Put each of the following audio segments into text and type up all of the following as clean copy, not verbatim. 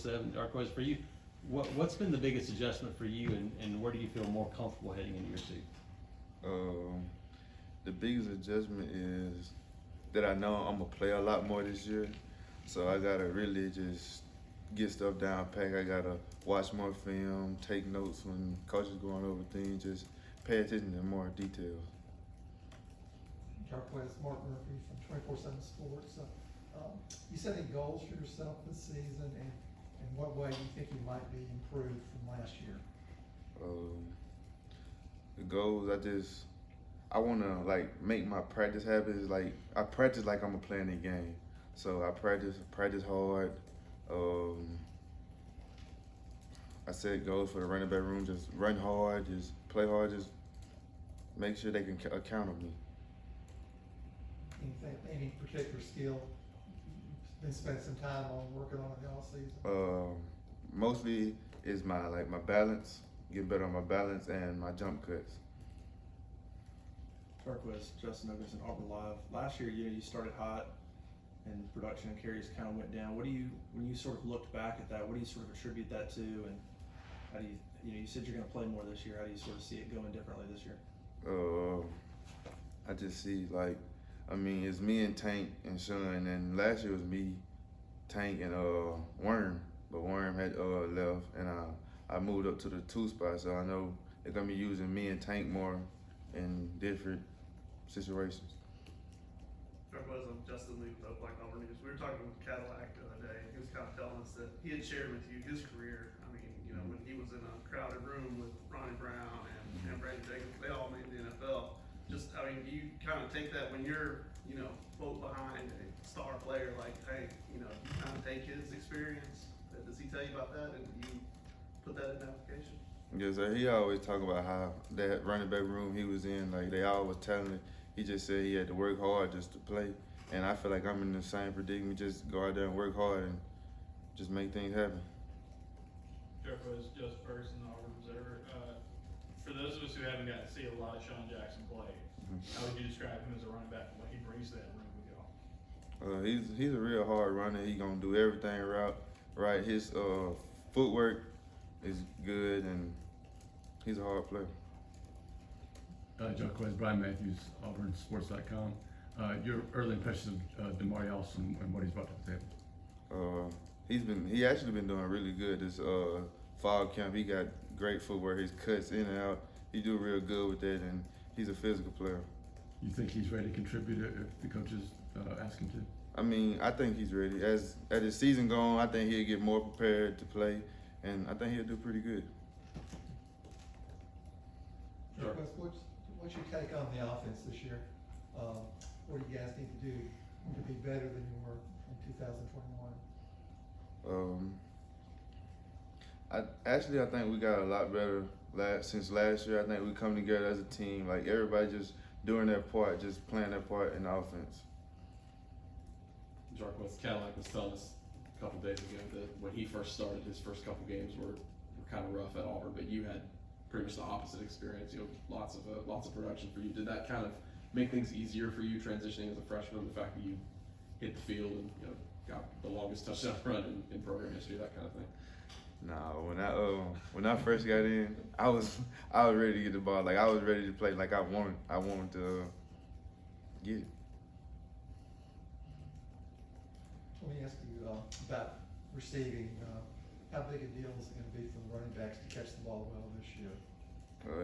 7, Jarquez, for you, what's been the biggest adjustment for you, and where do you feel more comfortable heading into year 2? The biggest adjustment is that I know I'm gonna play a lot more this year, so I gotta really just get stuff down pack. I gotta watch more film, take notes when coaches going over things, just pay attention to more details. Jarquez, Mark Murphy from 24/7 Sports. You set any goals for yourself this season, and in what way do you think you might be improved from last year? The goals, I wanna like make my practice habits like I practice like I'm a playing the game. So I practice hard. I set goals for the running back room, just run hard, just play hard, just make sure they can count on me. Any particular skill you've been spending some time on working on in the off season? Mostly is my balance, get better on my balance and my jump cuts. Jarquez, Justin Ogerson, Auburn Live. Last year, you started hot, and production and carries kind of went down. When you sort of looked back at that, what do you sort of attribute that to, and how do you said you're going to play more this year. How do you sort of see it going differently this year? I just see it's me and Tank and Sean, and last year was me, Tank, and Worm, but Worm had left, and I moved up to the 2 spot, so I know they're gonna be using me and Tank more in different situations. Jarquez, I'm Justin Lee with Black Auburn News. We were talking with Cadillac the other day. He was kind of telling us that he had shared with you his career. I mean, when he was in a crowded room with Ronnie Brown and Brandon Jacobs, they all made the NFL. Do you kind of take that when you're, quote, behind a star player like Tank, you kind of take his experience? Does he tell you about that, and do you put that in application? Yes, sir. He always talk about how that running back room he was in, they always telling it. He just said he had to work hard just to play. And I feel like I'm in the same predicament, just go out there and work hard and just make things happen. Jarquez, just first in the Auburn Observer. For those of us who haven't gotten to see a lot of Sean Jackson play, how would you describe him as a running back and what he brings to that room with y'all? He's a real hard runner. He gonna do everything right. His footwork is good, and he's a hard player. Jarquez, Brian Matthews, AuburnSports.com. Your early impressions of Damari Allison and what he's brought to the table? He actually been doing really good this fall camp. He got great footwork. His cuts in and out. He do real good with that, and he's a physical player. You think he's ready to contribute if the coaches ask him to? I think he's ready. As his season go on, I think he'll get more prepared to play, and I think he'll do pretty good. Jarquez, what's your take on the offense this year? What do you guys need to do to be better than you were in 2021? I think we got a lot better since last year. I think we come together as a team, like everybody just doing their part, just playing their part in the offense. Jarquez, Cadillac was telling us a couple days ago that when he first started, his first couple games were kind of rough at Auburn, but you had pretty much the opposite experience. Lots of production for you. Did that kind of make things easier for you transitioning as a freshman? The fact that you hit the field and got the longest touchdown run in program history, that kind of thing. No, when I first got in, I was ready to get the ball. Like I was ready to play. Like I wanted to get it. Let me ask you about receiving. How big a deal is it going to be for the running backs to catch the ball well this year?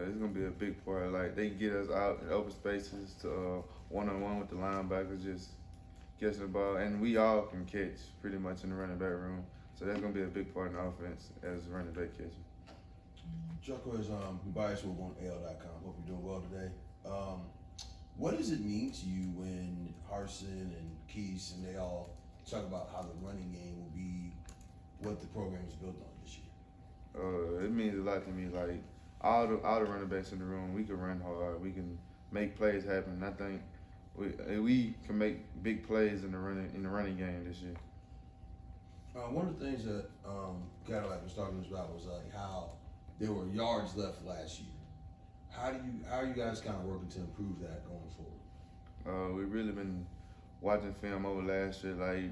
It's gonna be a big part. Like they get us out in open spaces to one-on-one with the linebackers, just catching the ball, and we all can catch pretty much in the running back room. So that's gonna be a big part in the offense as running back catching. Jarquez, bias will on AL.com. Hope you're doing well today. What does it mean to you when Harsin and Keese and they all talk about how the running game will be what the program is built on this year? It means a lot to me. Like all the running backs in the room, we can run hard. We can make plays happen. I think we can make big plays in the running game this year. One of the things that Cadillac was talking to us about was how there were yards left last year. How are you guys kind of working to improve that going forward? We've really been watching film over last year, like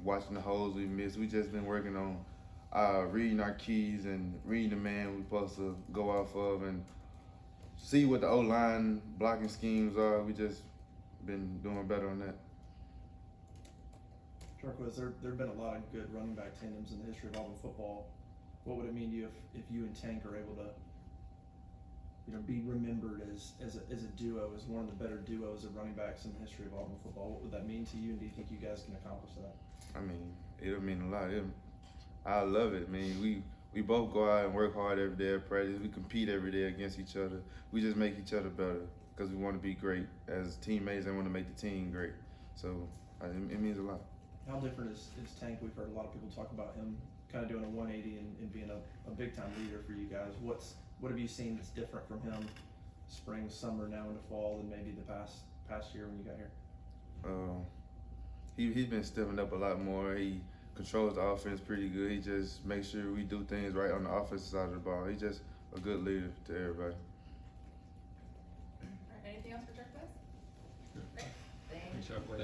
watching the holes we missed. We just been working on reading our keys and reading the man we're supposed to go off of and see what the O-line blocking schemes are. We just been doing better on that. Jarquez, there have been a lot of good running back tandems in the history of Auburn football. What would it mean to you if you and Tank are able to, be remembered as a duo, as one of the better duos of running backs in the history of Auburn football? What would that mean to you, and do you think you guys can accomplish that? I mean, it'll mean a lot. I love it. I mean, we both go out and work hard every day at practice. We compete every day against each other. We just make each other better because we want to be great as teammates and want to make the team great. So it means a lot. How different is Tank? We've heard a lot of people talk about him kind of doing a 180 and being a big time leader for you guys. What have you seen that's different from him spring, summer, now into fall than maybe the past year when you got here? He's been stepping up a lot more. He controls the offense pretty good. He just makes sure we do things right on the offensive side of the ball. He's just a good leader to everybody. All right, anything else for Jarquez? Great. Thanks. Thanks, Jarquez.